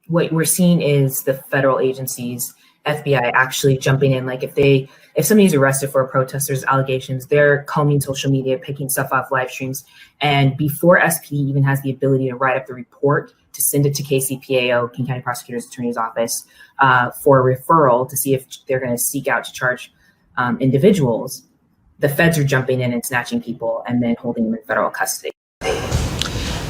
what we're seeing is the federal agencies, FBI, actually jumping in. Like if somebody's arrested for a protest, there's allegations, they're combing social media, picking stuff off live streams. And before SPD even has the ability to write up the report to send it to KCPAO, King County Prosecutor's Attorney's Office, for referral to see if they're going to seek out to charge individuals, the feds are jumping in and snatching people and then holding them in federal custody.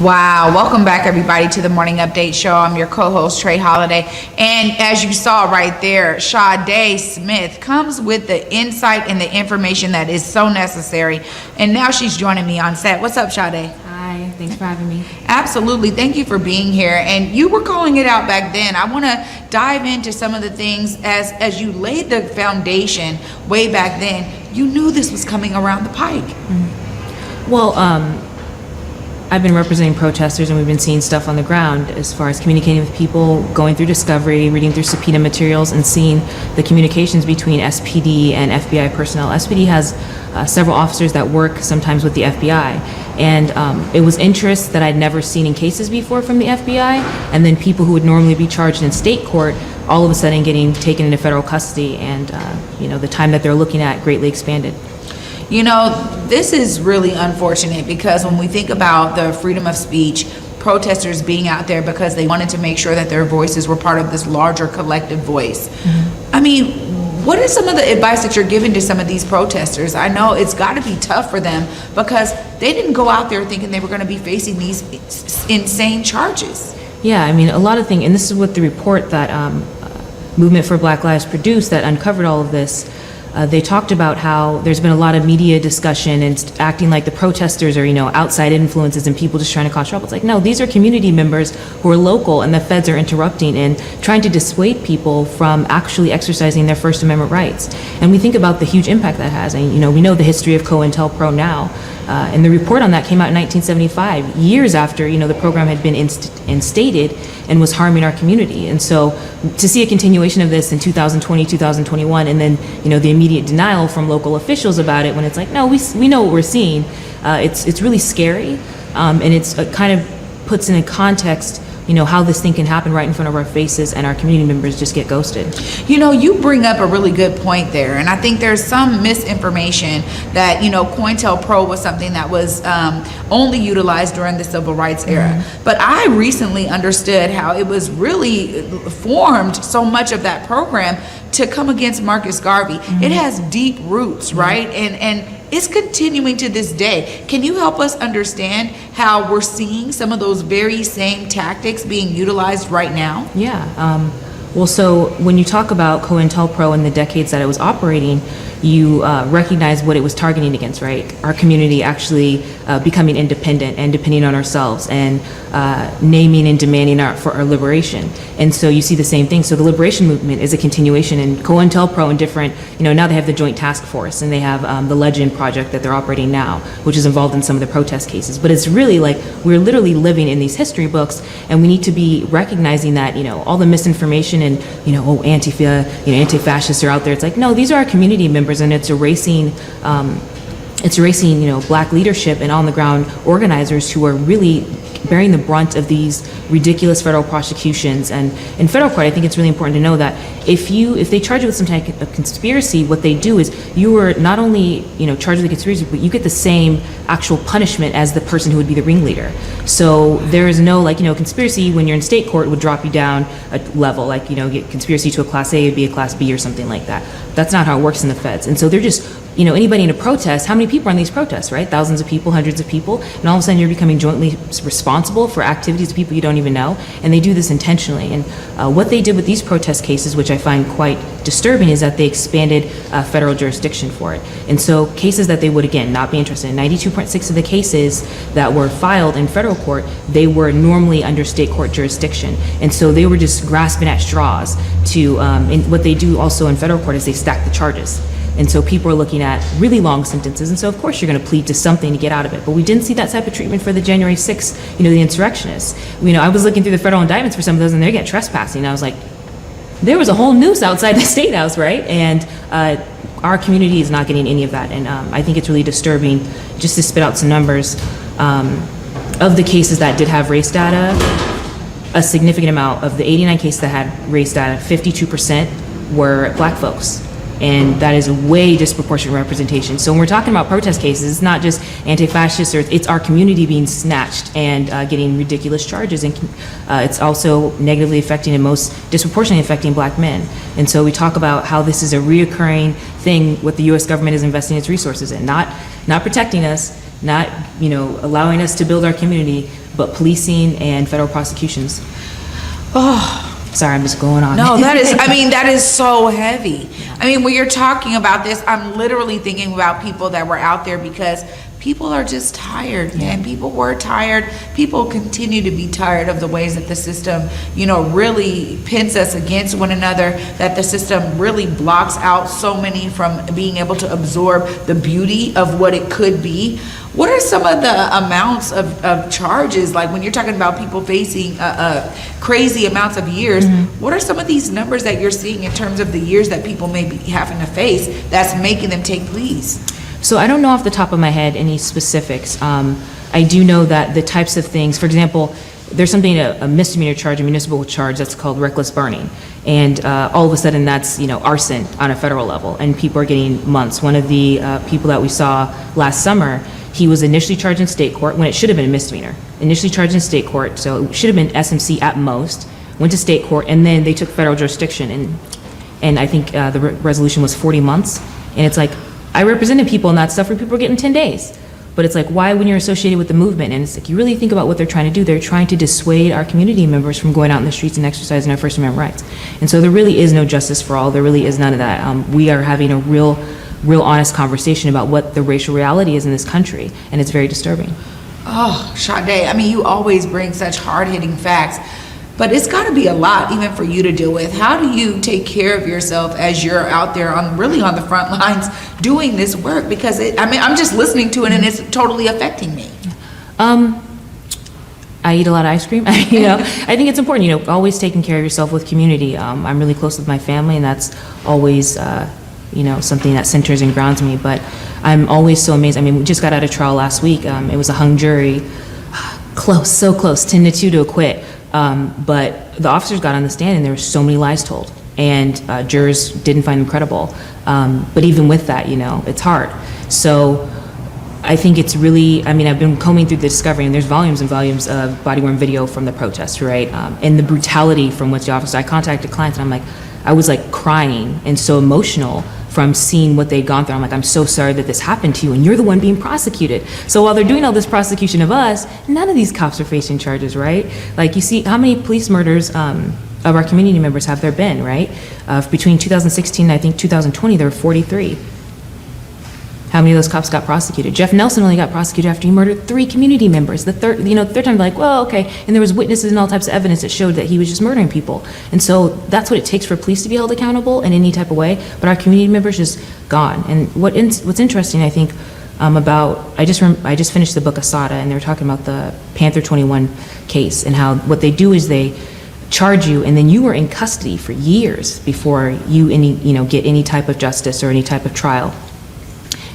Wow. Welcome back, everybody, to the Morning Update Show. I'm your co-host, Trey Holiday. And as you saw right there, Sade Smith comes with the insight and the information that is so necessary. And now she's joining me on set. What's up, Sade? Hi. Thanks for having me. Absolutely. Thank you for being here. And you were calling it out back then. I want to dive into some of the things as you laid the foundation way back then. You knew this was coming around the pike. Well, I've been representing protesters, and we've been seeing stuff on the ground as far as communicating with people, going through discovery, reading through subpoena materials, and seeing the communications between SPD and FBI personnel. SPD has several officers that work sometimes with the FBI, and it was interest that I'd never seen in cases before from the FBI, and then people who would normally be charged in state court all of a sudden getting taken into federal custody, and the time that they're looking at greatly expanded. You know, this is really unfortunate because when we think about the freedom of speech, protesters being out there because they wanted to make sure that their voices were part of this larger collective voice. I mean, what is some of the advice that you're giving to some of these protesters? I know it's got to be tough for them because they didn't go out there thinking they were going to be facing these insane charges. Yeah, I mean, a lot of things, and this is what the report that Movement for Black Lives produced that uncovered all of this. They talked about how there's been a lot of media discussion and acting like the protesters are, outside influences and people just trying to cause trouble. It's like, no, these are community members who are local, and the feds are interrupting and trying to dissuade people from actually exercising their First Amendment rights. And we think about the huge impact that has. And, we know the history of COINTELPRO now. And the report on that came out in 1975, years after, the program had been instated and was harming our community. And so to see a continuation of this in 2020, 2021, and then, the immediate denial from local officials about it when it's like, no, we know what we're seeing. It's really scary. And it's kind of puts in a context, how this thing can happen right in front of our faces and our community members just get ghosted. You bring up a really good point there. And I think there's some misinformation that, COINTELPRO was something that was only utilized during the civil rights era. But I recently understood how it was really formed, so much of that program, to come against Marcus Garvey. It has deep roots, right? And it's continuing to this day. Can you help us understand how we're seeing some of those very same tactics being utilized right now? Yeah. Well, so when you talk about COINTELPRO in the decades that it was operating, you recognize what it was targeting against, right? Our community actually becoming independent and depending on ourselves and naming and demanding for our liberation. And so you see the same thing. So the liberation movement is a continuation, and COINTELPRO and different, now they have the Joint Task Force, and they have the Legend project that they're operating now, which is involved in some of the protest cases. But it's really like we're literally living in these history books, and we need to be recognizing that, all the misinformation and, Antifa, anti-fascists are out there. It's like, no, these are our community members, and it's erasing Black leadership and on the ground organizers who are really bearing the brunt of these ridiculous federal prosecutions. And in federal court, I think it's really important to know that if they charge you with some type of conspiracy, what they do is you are not only charged with a conspiracy, but you get the same actual punishment as the person who would be the ringleader. So there is no conspiracy when you're in state court would drop you down a level, get conspiracy to a class A would be a class B or something like that. That's not how it works in the feds. And so they're just anybody in a protest, how many people are in these protests, right? Thousands of people, hundreds of people, and all of a sudden you're becoming jointly responsible for activities of people you don't even know, and they do this intentionally. And what they did with these protest cases, which I find quite disturbing, is that they expanded federal jurisdiction for it. And so cases that they would, again, not be interested in, 92.6 of the cases that were filed in federal court, they were normally under state court jurisdiction. And so they were just grasping at straws to, and what they do also in federal court is they stack the charges. And so people are looking at really long sentences. And so, of course, you're going to plead to something to get out of it. But we didn't see that type of treatment for the January 6th, the insurrectionists. I was looking through the federal indictments for some of those, and they get trespassing. And I was like, there was a whole noose outside the State House, right? And our community is not getting any of that. And I think it's really disturbing. Just to spit out some numbers, of the cases that did have race data, a significant amount of the 89 cases that had race data, 52% were Black folks. And that is a way disproportionate representation. So when we're talking about protest cases, it's not just anti-fascist, or it's our community being snatched and getting ridiculous charges. And it's also negatively affecting and most disproportionately affecting Black men. And so we talk about how this is a reoccurring thing what the US government is investing its resources in, not protecting us, not allowing us to build our community, but policing and federal prosecutions. Oh. Sorry, I'm just going on. No, that is so heavy. I mean, when you're talking about this, I'm literally thinking about people that were out there because people are just tired, man. People were tired. People continue to be tired of the ways that the system, really pins us against one another, that the system really blocks out so many from being able to absorb the beauty of what it could be. What are some of the amounts of charges, like when you're talking about people facing crazy amounts of years, what are some of these numbers that you're seeing in terms of the years that people may be having to face that's making them take pleas? So I don't know off the top of my head any specifics. I do know that the types of things, for example, there's something, a misdemeanor charge, a municipal charge that's called reckless burning. And all of a sudden that's, arson on a federal level, and people are getting months. One of the people that we saw last summer, he was initially charged in state court when it should have been a misdemeanor. Initially charged in state court, so it should have been SMC at most, went to state court, and then they took federal jurisdiction. And I think the resolution was 40 months. And it's like, I represented people in that stuff where people were getting 10 days. But it's like, why when you're associated with the movement? And it's like, you really think about what they're trying to do. They're trying to dissuade our community members from going out in the streets and exercising our First Amendment rights. And so there really is no justice for all. There really is none of that. We are having a real honest conversation about what the racial reality is in this country. And it's very disturbing. Oh, Sade, I mean, you always bring such hard-hitting facts. But it's got to be a lot even for you to deal with. How do you take care of yourself as you're out there on the front lines doing this work? Because I'm just listening to it and it's totally affecting me. I eat a lot of ice cream. I think it's important, always taking care of yourself with community. I'm really close with my family, and that's always, something that centers and grounds me. But I'm always so amazed. I mean, we just got out of trial last week. It was a hung jury, close, so close, 10-2 to acquit. But the officers got on the stand and there were so many lies told, and jurors didn't find them credible. But even with that, it's hard. So I think it's really, I've been combing through the discovery, and there's volumes and volumes of body-worn video from the protests, right? And the brutality from which the officers, I contacted clients and I was crying and so emotional from seeing what they'd gone through. I'm like, I'm so sorry that this happened to you, and you're the one being prosecuted. So while they're doing all this prosecution of us, none of these cops are facing charges, right? Like, you see, how many police murders of our community members have there been, right? Between 2016 and I think 2020, there were 43. How many of those cops got prosecuted? Jeff Nelson only got prosecuted after he murdered 3 community members. The third time, like, well, okay. And there was witnesses and all types of evidence that showed that he was just murdering people. And so that's what it takes for police to be held accountable in any type of way. But our community members just gone. And what's interesting, I think, I just finished the book of Sade, and they were talking about the Panther 21 case and how what they do is they charge you, and then you are in custody for years before you get any type of justice or any type of trial.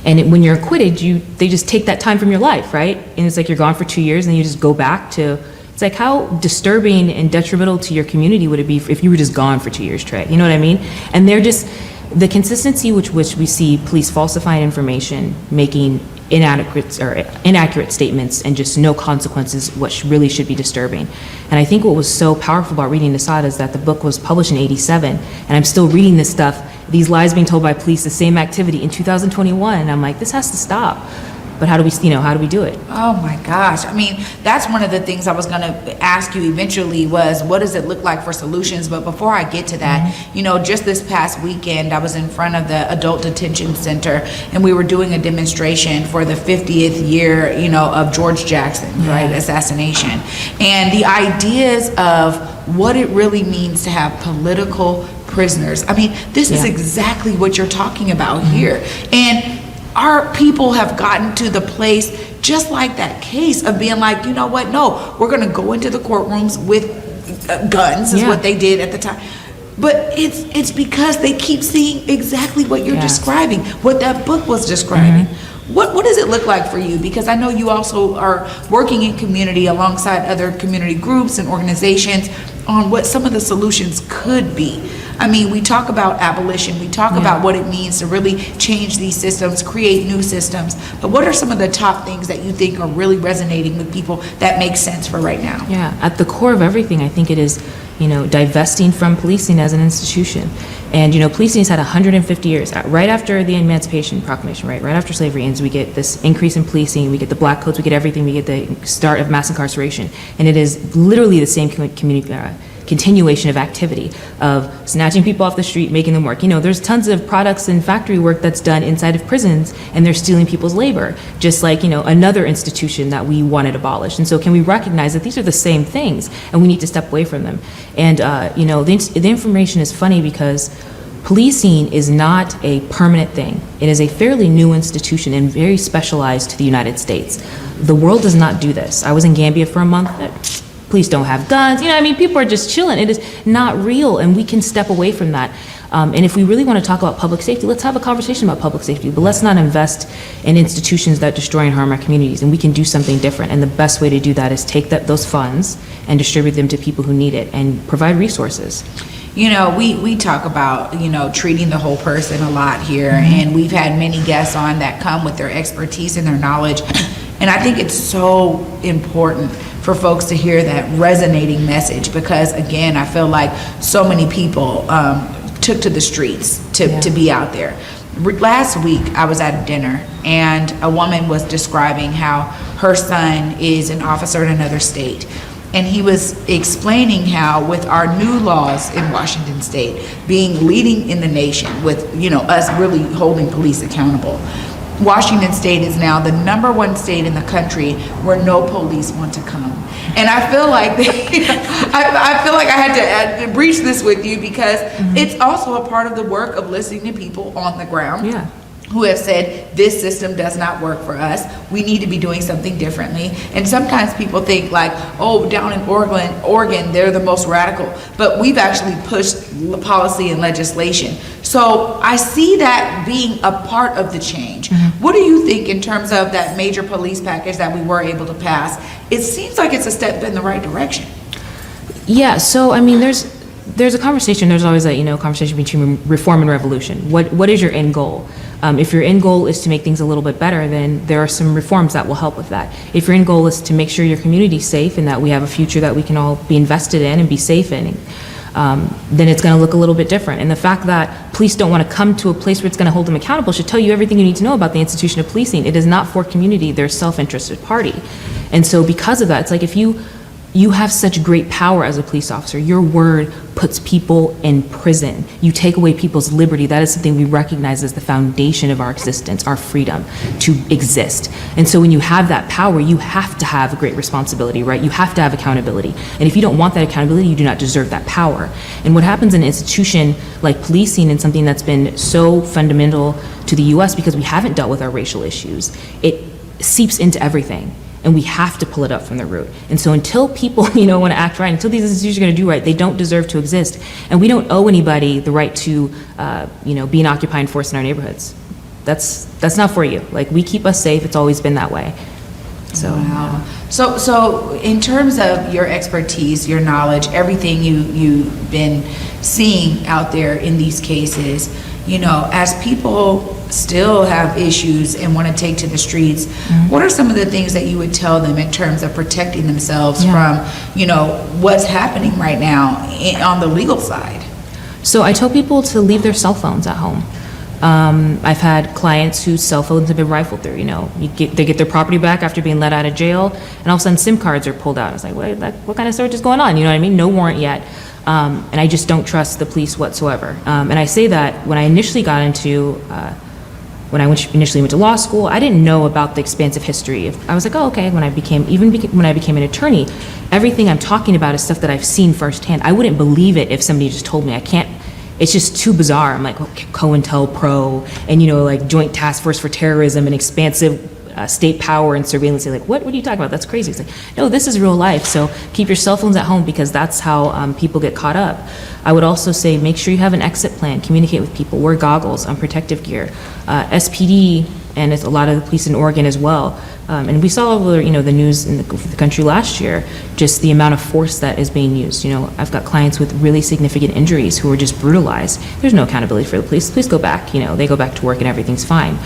And when you're acquitted, they just take that time from your life, right? And it's like you're gone for 2 years, and you just go back to. It's like, how disturbing and detrimental to your community would it be if you were just gone for 2 years, Trey? You know what I mean? And they're just the consistency which we see police falsifying information, making inaccurate statements, and just no consequences, what really should be disturbing. And I think what was so powerful about reading the Sade is that the book was published in '87, and I'm still reading this stuff, these lies being told by police, the same activity in 2021, and I'm like, this has to stop. But how do we do it? Oh my gosh. That's one of the things I was going to ask you eventually was, what does it look like for solutions? But before I get to that, just this past weekend, I was in front of the Adult Detention Center, and we were doing a demonstration for the 50th year, of George Jackson, right, assassination. And the ideas of what it really means to have political prisoners. This is exactly what you're talking about here. And our people have gotten to the place, just like that case, of being like, you know what, no, we're going to go into the courtrooms with guns, is what they did at the time. But it's because they keep seeing exactly what you're describing, what that book was describing. What does it look like for you? Because I know you also are working in community alongside other community groups and organizations on what some of the solutions could be. I mean, we talk about abolition, we talk about what it means to really change these systems, create new systems, but what are some of the top things that you think are really resonating with people that make sense for right now? Yeah, at the core of everything, I think it is, divesting from policing as an institution. And, policing has had 150 years, right after the Emancipation Proclamation, right after slavery ends, we get this increase in policing, we get the black codes, we get everything, we get the start of mass incarceration. And it is literally the same continuation of activity of snatching people off the street, making them work. There's tons of products and factory work that's done inside of prisons, and they're stealing people's labor, just like, another institution that we wanted abolished. And so can we recognize that these are the same things, and we need to step away from them? And, the information is funny because policing is not a permanent thing. It is a fairly new institution and very specialized to the United States. The world does not do this. I was in Gambia for a month. Police don't have guns. People are just chilling. It is not real, and we can step away from that. And if we really want to talk about public safety, let's have a conversation about public safety, but let's not invest in institutions that destroy and harm our communities, and we can do something different. And the best way to do that is take those funds and distribute them to people who need it and provide resources. We talk about, treating the whole person a lot here, and we've had many guests on that come with their expertise and their knowledge. And I think it's so important for folks to hear that resonating message, because again, I feel like so many people took to the streets to be out there. Last week, I was at a dinner, and a woman was describing how her son is an officer in another state. And he was explaining how with our new laws in Washington State being leading in the nation with, us really holding police accountable, Washington State is now the #1 state in the country where no police want to come. And I feel like I had to breach this with you, because it's also a part of the work of listening to people on the ground. Yeah. Who have said, this system does not work for us. We need to be doing something differently. And sometimes people think like, oh, down in Oregon, they're the most radical. But we've actually pushed policy and legislation. So I see that being a part of the change. What do you think in terms of that major police package that we were able to pass? It seems like it's a step in the right direction. Yeah, so there's a conversation, there's always a conversation between reform and revolution. What is your end goal? If your end goal is to make things a little bit better, then there are some reforms that will help with that. If your end goal is to make sure your community's safe and that we have a future that we can all be invested in and be safe in, then it's going to look a little bit different. And the fact that police don't want to come to a place where it's going to hold them accountable should tell you everything you need to know about the institution of policing. It is not for community, they're a self-interested party. And so because of that, it's like if you have such great power as a police officer. Your word puts people in prison. You take away people's liberty. That is something we recognize as the foundation of our existence, our freedom to exist. And so when you have that power, you have to have a great responsibility, right? You have to have accountability. And if you don't want that accountability, you do not deserve that power. And what happens in an institution like policing, and something that's been so fundamental to the US because we haven't dealt with our racial issues, it seeps into everything. And we have to pull it up from the root. And so until people, want to act right, until these institutions are going to do right, they don't deserve to exist. And we don't owe anybody the right to, be an occupying force in our neighborhoods. That's not for you. Like, we keep us safe. It's always been that way. So, wow. So in terms of your expertise, your knowledge, everything you've been seeing out there in these cases, as people still have issues and want to take to the streets, what are some of the things that you would tell them in terms of protecting themselves from, what's happening right now on the legal side? So I tell people to leave their cell phones at home. I've had clients whose cell phones have been rifled through. They get their property back after being let out of jail, and all of a sudden SIM cards are pulled out. I was like, what kind of search is going on? You know what I mean? No warrant yet. And I just don't trust the police whatsoever. And I say that when I initially got into when I initially went to law school, I didn't know about the expansive history. I was like, oh, okay. When I became an attorney, everything I'm talking about is stuff that I've seen firsthand. I wouldn't believe it if somebody just told me. I can't. It's just too bizarre. I'm like, COINTELPRO, and like Joint Task Force for Terrorism and expansive state power and surveillance. They're like, what are you talking about? That's crazy. It's like, no, this is real life. So keep your cell phones at home, because that's how people get caught up. I would also say, make sure you have an exit plan, communicate with people, wear goggles, protective gear. SPD and it's a lot of the police in Oregon as well. And we saw over, the news in the country last year, just the amount of force that is being used. I've got clients with really significant injuries who were just brutalized. There's no accountability for the police. Police go back, they go back to work and everything's fine.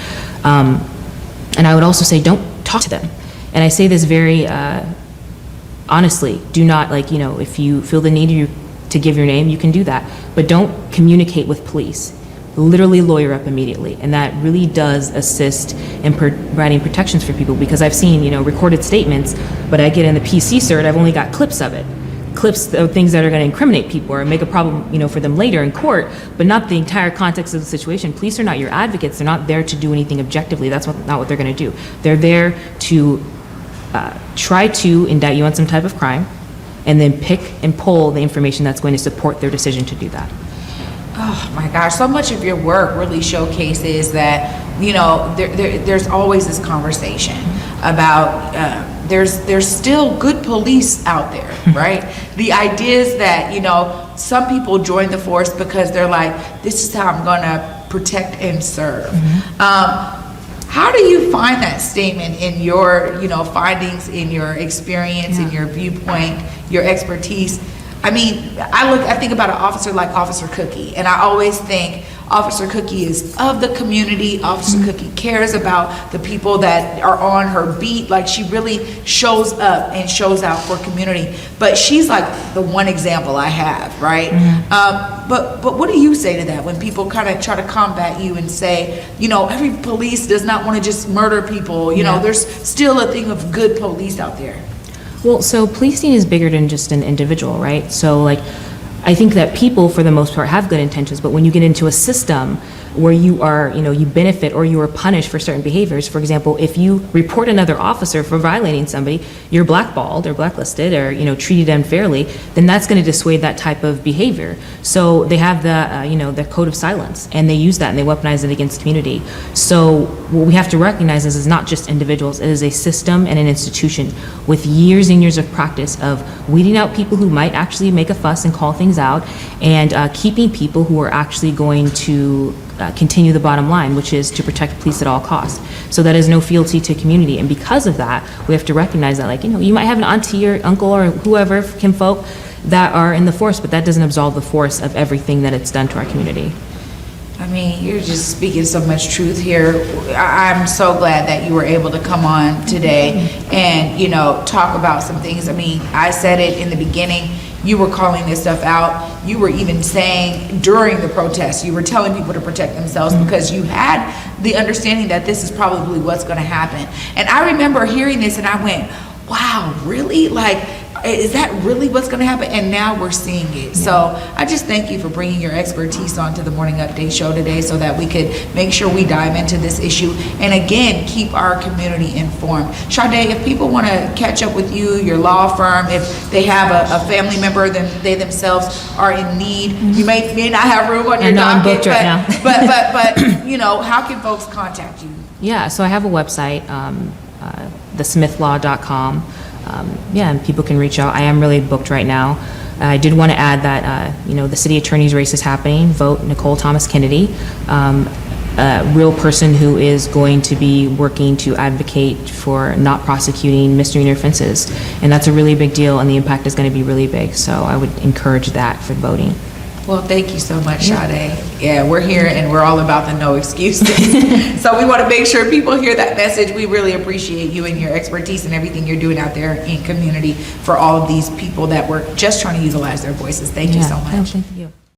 And I would also say, don't talk to them. And I say this very honestly, do not, if you feel the need to give your name, you can do that. But don't communicate with police. Literally lawyer up immediately. And that really does assist in providing protections for people, because I've seen, recorded statements, but I get in the PC cert, I've only got clips of it. Clips of things that are going to incriminate people or make a problem, for them later in court, but not the entire context of the situation. Police are not your advocates. They're not there to do anything objectively. That's not what they're going to do. They're there to try to indict you on some type of crime, and then pick and pull the information that's going to support their decision to do that. Oh my gosh, so much of your work really showcases that, there's always this conversation about there's still good police out there, right? The idea is that, some people join the force because they're like, this is how I'm gonna protect and serve. How do you find that statement in your, findings, in your experience, in your viewpoint, your expertise? I think about an officer like Officer Cookie, and I always think Officer Cookie is of the community. Officer Cookie cares about the people that are on her beat. Like, she really shows up and shows out for community. But she's like the one example I have, right? But what do you say to that when people kind of try to combat you and say, every police does not want to just murder people. There's still a thing of good police out there. Well, so policing is bigger than just an individual, right? So I think that people, for the most part, have good intentions, but when you get into a system where you are, you benefit or you are punished for certain behaviors, for example, if you report another officer for violating somebody, you're blackballed or blacklisted or, treated unfairly, then that's going to dissuade that type of behavior. So they have the code of silence, and they use that and they weaponize it against community. So what we have to recognize is it's not just individuals, it is a system and an institution with years and years of practice of weeding out people who might actually make a fuss and call things out, and keeping people who are actually going to continue the bottom line, which is to protect police at all costs. So that is no fealty to community. And because of that, we have to recognize that, you might have an auntie or uncle or whoever, kinfolk, that are in the force, but that doesn't absolve the force of everything that it's done to our community. You're just speaking so much truth here. I'm so glad that you were able to come on today and, talk about some things. I said it in the beginning. You were calling this stuff out. You were even saying during the protest, you were telling people to protect themselves because you had the understanding that this is probably what's going to happen. And I remember hearing this and I went, wow, really? Is that really what's going to happen? And now we're seeing it. Yeah. So I just thank you for bringing your expertise onto the Morning Update show today so that we could make sure we dive into this issue and, again, keep our community informed. Sade, if people want to catch up with you, your law firm, if they have a family member that they themselves are in need, you may not have room on your docket, but how can folks contact you? Yeah, so I have a website, thesmithlaw.com. And people can reach out. I am really booked right now. I did want to add that, the city attorney's race is happening. Vote Nicole Thomas Kennedy, a real person who is going to be working to advocate for not prosecuting misdemeanor offenses. And that's a really big deal, and the impact is going to be really big. So I would encourage that for voting. Well, thank you so much, Sade. Yeah, we're here and we're all about the no excuses. So we want to make sure people hear that message. We really appreciate you and your expertise and everything you're doing out there in community for all of these people that were just trying to utilize their voices. Thank you so much. Thank you.